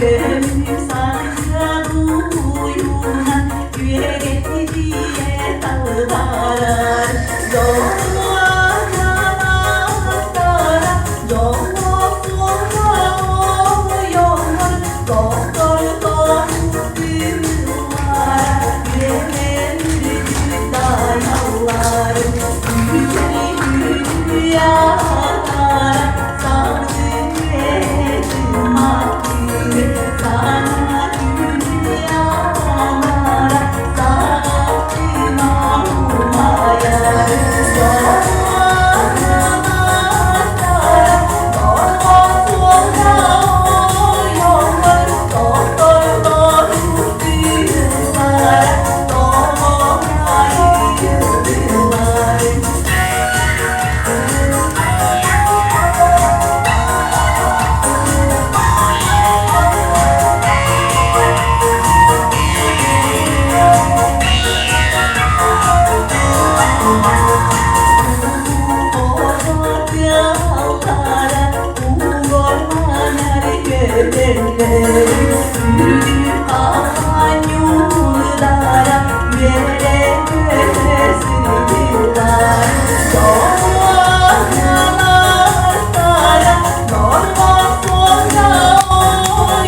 gönlüm sana duyulan yürek diye dağlar yollara yollar yollar doktor yıllar yüreğimde dayanlar rüyalar sardım aklımı sana dünyalara sardım olmaya yürüyüp akan yollara nereye sığdılar yollar sana yorma sonra o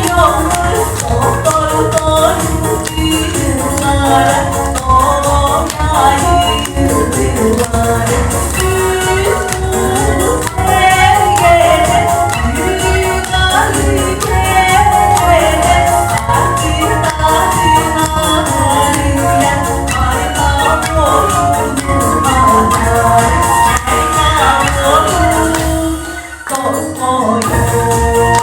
yollar doktor yıllara doğmaya yıldılar Oh,